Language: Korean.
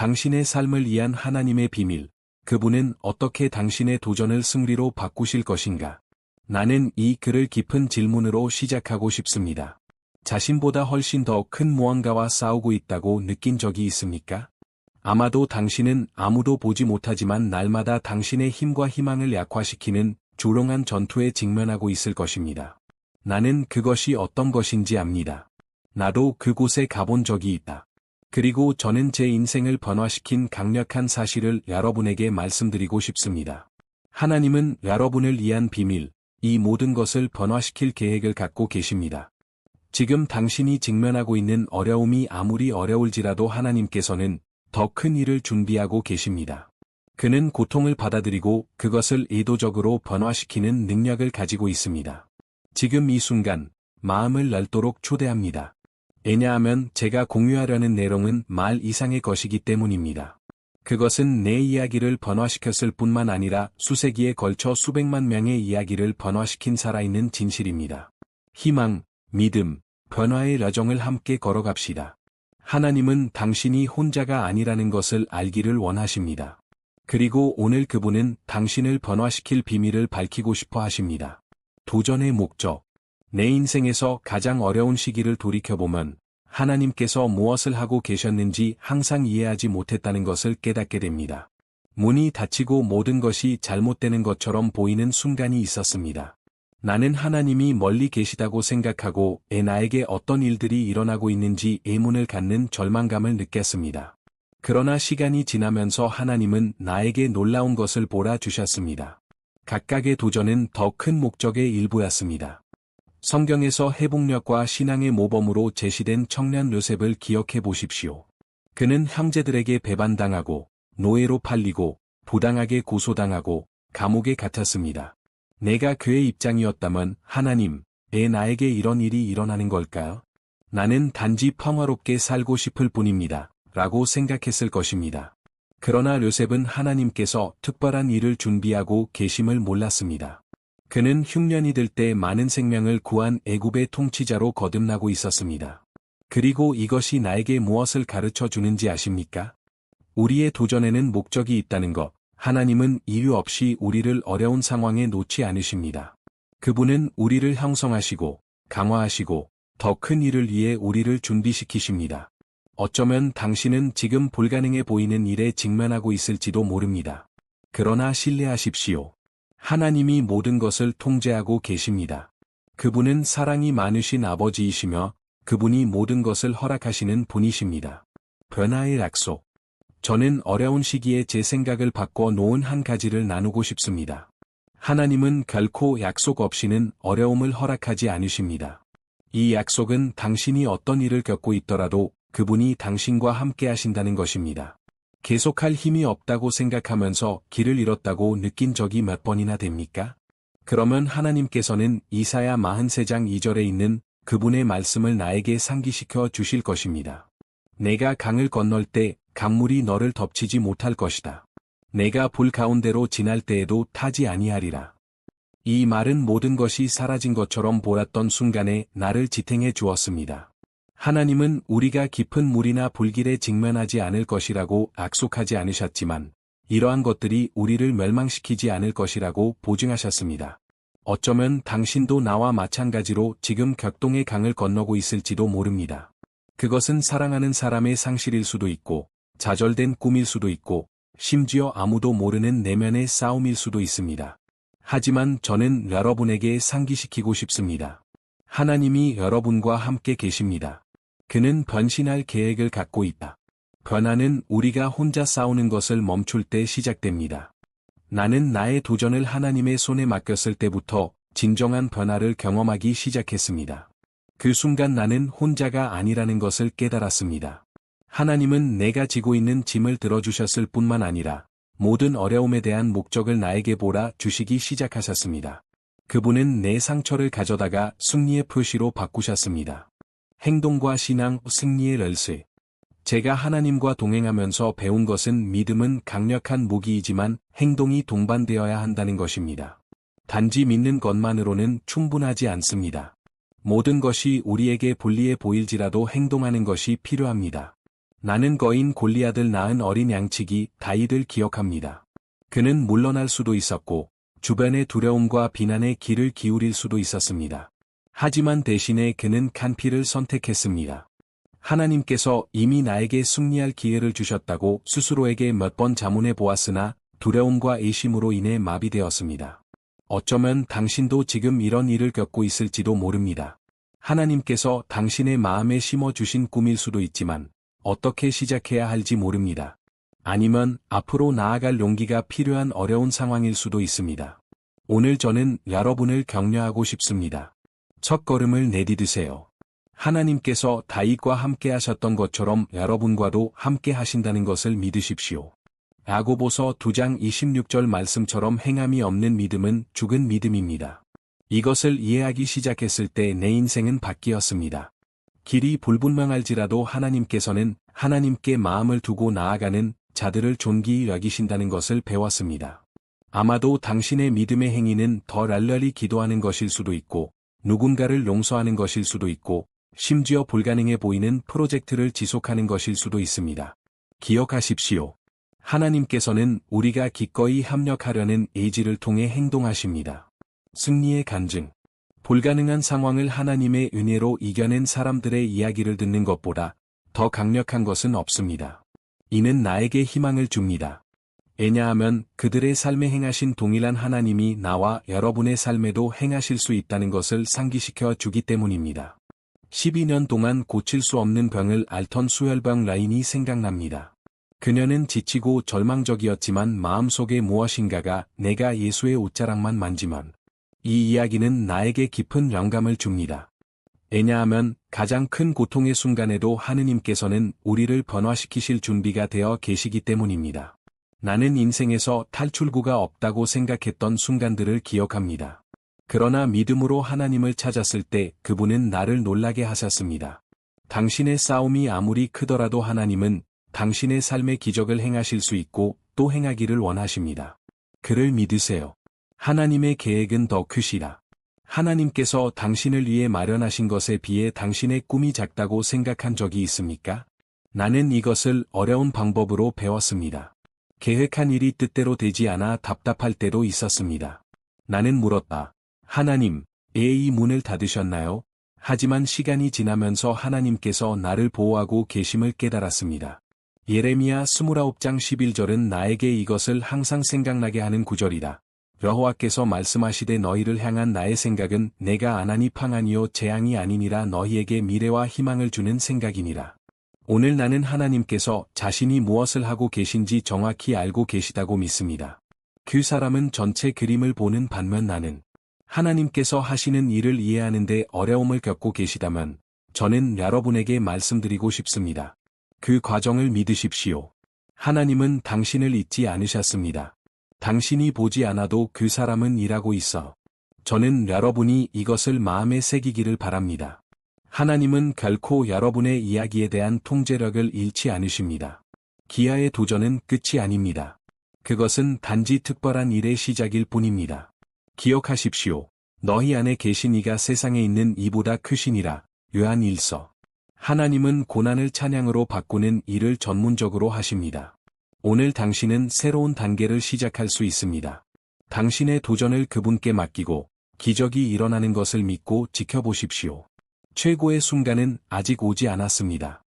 당신의 삶을 위한 하나님의 비밀. 그분은 어떻게 당신의 도전을 승리로 바꾸실 것인가? 나는 이 글을 깊은 질문으로 시작하고 싶습니다. 자신보다 훨씬 더 큰 무언가와 싸우고 있다고 느낀 적이 있습니까? 아마도 당신은 아무도 보지 못하지만 날마다 당신의 힘과 희망을 약화시키는 조롱한 전투에 직면하고 있을 것입니다. 나는 그것이 어떤 것인지 압니다. 나도 그곳에 가본 적이 있다. 그리고 저는 제 인생을 변화시킨 강력한 사실을 여러분에게 말씀드리고 싶습니다. 하나님은 여러분을 위한 비밀, 이 모든 것을 변화시킬 계획을 갖고 계십니다. 지금 당신이 직면하고 있는 어려움이 아무리 어려울지라도 하나님께서는 더 큰 일을 준비하고 계십니다. 그는 고통을 받아들이고 그것을 의도적으로 변화시키는 능력을 가지고 있습니다. 지금 이 순간, 마음을 열도록 초대합니다. 왜냐하면 제가 공유하려는 내용은 말 이상의 것이기 때문입니다. 그것은 내 이야기를 변화시켰을 뿐만 아니라 수세기에 걸쳐 수백만 명의 이야기를 변화시킨 살아있는 진실입니다. 희망, 믿음, 변화의 여정을 함께 걸어갑시다. 하나님은 당신이 혼자가 아니라는 것을 알기를 원하십니다. 그리고 오늘 그분은 당신을 변화시킬 비밀을 밝히고 싶어 하십니다. 도전의 목적. 내 인생에서 가장 어려운 시기를 돌이켜보면 하나님께서 무엇을 하고 계셨는지 항상 이해하지 못했다는 것을 깨닫게 됩니다. 문이 닫히고 모든 것이 잘못되는 것처럼 보이는 순간이 있었습니다. 나는 하나님이 멀리 계시다고 생각하고 나에게 어떤 일들이 일어나고 있는지 의문을 갖는 절망감을 느꼈습니다. 그러나 시간이 지나면서 하나님은 나에게 놀라운 것을 보라 주셨습니다. 각각의 도전은 더 큰 목적의 일부였습니다. 성경에서 회복력과 신앙의 모범으로 제시된 청년 요셉을 기억해 보십시오. 그는 형제들에게 배반당하고 노예로 팔리고 부당하게 고소당하고 감옥에 갇혔습니다. 내가 그의 입장이었다면 하나님, 왜 나에게 이런 일이 일어나는 걸까요? 나는 단지 평화롭게 살고 싶을 뿐입니다. 라고 생각했을 것입니다. 그러나 요셉은 하나님께서 특별한 일을 준비하고 계심을 몰랐습니다. 그는 흉년이 들 때 많은 생명을 구한 애굽의 통치자로 거듭나고 있었습니다. 그리고 이것이 나에게 무엇을 가르쳐 주는지 아십니까? 우리의 도전에는 목적이 있다는 것. 하나님은 이유 없이 우리를 어려운 상황에 놓지 않으십니다. 그분은 우리를 형성하시고 강화하시고 더 큰 일을 위해 우리를 준비시키십니다. 어쩌면 당신은 지금 불가능해 보이는 일에 직면하고 있을지도 모릅니다. 그러나 신뢰하십시오. 하나님이 모든 것을 통제하고 계십니다. 그분은 사랑이 많으신 아버지이시며 그분이 모든 것을 허락하시는 분이십니다. 변화의 약속. 저는 어려운 시기에 제 생각을 바꿔 놓은 한 가지를 나누고 싶습니다. 하나님은 결코 약속 없이는 어려움을 허락하지 않으십니다. 이 약속은 당신이 어떤 일을 겪고 있더라도 그분이 당신과 함께 하신다는 것입니다. 계속할 힘이 없다고 생각하면서 길을 잃었다고 느낀 적이 몇 번이나 됩니까? 그러면 하나님께서는 이사야 43장 2절에 있는 그분의 말씀을 나에게 상기시켜 주실 것입니다. 내가 강을 건널 때 강물이 너를 덮치지 못할 것이다. 내가 불 가운데로 지날 때에도 타지 아니하리라. 이 말은 모든 것이 사라진 것처럼 보았던 순간에 나를 지탱해 주었습니다. 하나님은 우리가 깊은 물이나 불길에 직면하지 않을 것이라고 약속하지 않으셨지만 이러한 것들이 우리를 멸망시키지 않을 것이라고 보증하셨습니다. 어쩌면 당신도 나와 마찬가지로 지금 격동의 강을 건너고 있을지도 모릅니다. 그것은 사랑하는 사람의 상실일 수도 있고 좌절된 꿈일 수도 있고 심지어 아무도 모르는 내면의 싸움일 수도 있습니다. 하지만 저는 여러분에게 상기시키고 싶습니다. 하나님이 여러분과 함께 계십니다. 그는 변신할 계획을 갖고 있다. 변화는 우리가 혼자 싸우는 것을 멈출 때 시작됩니다. 나는 나의 도전을 하나님의 손에 맡겼을 때부터 진정한 변화를 경험하기 시작했습니다. 그 순간 나는 혼자가 아니라는 것을 깨달았습니다. 하나님은 내가 지고 있는 짐을 들어주셨을 뿐만 아니라 모든 어려움에 대한 목적을 나에게 보라 주시기 시작하셨습니다. 그분은 내 상처를 가져다가 승리의 표시로 바꾸셨습니다. 행동과 신앙, 승리의 열쇠. 제가 하나님과 동행하면서 배운 것은 믿음은 강력한 무기이지만 행동이 동반되어야 한다는 것입니다. 단지 믿는 것만으로는 충분하지 않습니다. 모든 것이 우리에게 불리해 보일지라도 행동하는 것이 필요합니다. 나는 거인 골리앗을 낳은 어린 양치기 다윗을 기억합니다. 그는 물러날 수도 있었고 주변의 두려움과 비난에 귀를 기울일 수도 있었습니다. 하지만 대신에 그는 간피를 선택했습니다. 하나님께서 이미 나에게 승리할 기회를 주셨다고 스스로에게 몇 번 자문해 보았으나 두려움과 의심으로 인해 마비되었습니다. 어쩌면 당신도 지금 이런 일을 겪고 있을지도 모릅니다. 하나님께서 당신의 마음에 심어주신 꿈일 수도 있지만 어떻게 시작해야 할지 모릅니다. 아니면 앞으로 나아갈 용기가 필요한 어려운 상황일 수도 있습니다. 오늘 저는 여러분을 격려하고 싶습니다. 첫 걸음을 내디디세요. 하나님께서 다윗과 함께 하셨던 것처럼 여러분과도 함께 하신다는 것을 믿으십시오. 야고보서 2장 26절 말씀처럼 행함이 없는 믿음은 죽은 믿음입니다. 이것을 이해하기 시작했을 때 내 인생은 바뀌었습니다. 길이 불분명할지라도 하나님께서는 하나님께 마음을 두고 나아가는 자들을 존귀히 여기신다는 것을 배웠습니다. 아마도 당신의 믿음의 행위는 더 랄랄히 기도하는 것일 수도 있고, 누군가를 용서하는 것일 수도 있고, 심지어 불가능해 보이는 프로젝트를 지속하는 것일 수도 있습니다. 기억하십시오. 하나님께서는 우리가 기꺼이 협력하려는 의지를 통해 행동하십니다. 승리의 간증. 불가능한 상황을 하나님의 은혜로 이겨낸 사람들의 이야기를 듣는 것보다 더 강력한 것은 없습니다. 이는 나에게 희망을 줍니다. 왜냐하면 그들의 삶에 행하신 동일한 하나님이 나와 여러분의 삶에도 행하실 수 있다는 것을 상기시켜 주기 때문입니다. 12년 동안 고칠 수 없는 병을 앓던 수혈병 라인이 생각납니다. 그녀는 지치고 절망적이었지만 마음속에 무엇인가가 내가 예수의 옷자락만 만지면. 이 이야기는 나에게 깊은 영감을 줍니다. 왜냐하면 가장 큰 고통의 순간에도 하느님께서는 우리를 변화시키실 준비가 되어 계시기 때문입니다. 나는 인생에서 탈출구가 없다고 생각했던 순간들을 기억합니다. 그러나 믿음으로 하나님을 찾았을 때 그분은 나를 놀라게 하셨습니다. 당신의 싸움이 아무리 크더라도 하나님은 당신의 삶의 기적을 행하실 수 있고 또 행하기를 원하십니다. 그를 믿으세요. 하나님의 계획은 더 크시라. 하나님께서 당신을 위해 마련하신 것에 비해 당신의 꿈이 작다고 생각한 적이 있습니까? 나는 이것을 어려운 방법으로 배웠습니다. 계획한 일이 뜻대로 되지 않아 답답할 때도 있었습니다. 나는 물었다. 하나님, 왜 이 문을 닫으셨나요? 하지만 시간이 지나면서 하나님께서 나를 보호하고 계심을 깨달았습니다. 예레미야 29장 11절은 나에게 이것을 항상 생각나게 하는 구절이다. 여호와께서 말씀하시되 너희를 향한 나의 생각은 내가 안하니 평안이요 재앙이 아니니라 너희에게 미래와 희망을 주는 생각이니라. 오늘 나는 하나님께서 자신이 무엇을 하고 계신지 정확히 알고 계시다고 믿습니다. 그 사람은 전체 그림을 보는 반면 나는 하나님께서 하시는 일을 이해하는데 어려움을 겪고 계시다면 저는 여러분에게 말씀드리고 싶습니다. 그 과정을 믿으십시오. 하나님은 당신을 잊지 않으셨습니다. 당신이 보지 않아도 그 사람은 일하고 있어. 저는 여러분이 이것을 마음에 새기기를 바랍니다. 하나님은 결코 여러분의 이야기에 대한 통제력을 잃지 않으십니다. 기아의 도전은 끝이 아닙니다. 그것은 단지 특별한 일의 시작일 뿐입니다. 기억하십시오. 너희 안에 계신 이가 세상에 있는 이보다 크시니라. 요한 1서. 하나님은 고난을 찬양으로 바꾸는 일을 전문적으로 하십니다. 오늘 당신은 새로운 단계를 시작할 수 있습니다. 당신의 도전을 그분께 맡기고 기적이 일어나는 것을 믿고 지켜보십시오. 최고의 순간은 아직 오지 않았습니다.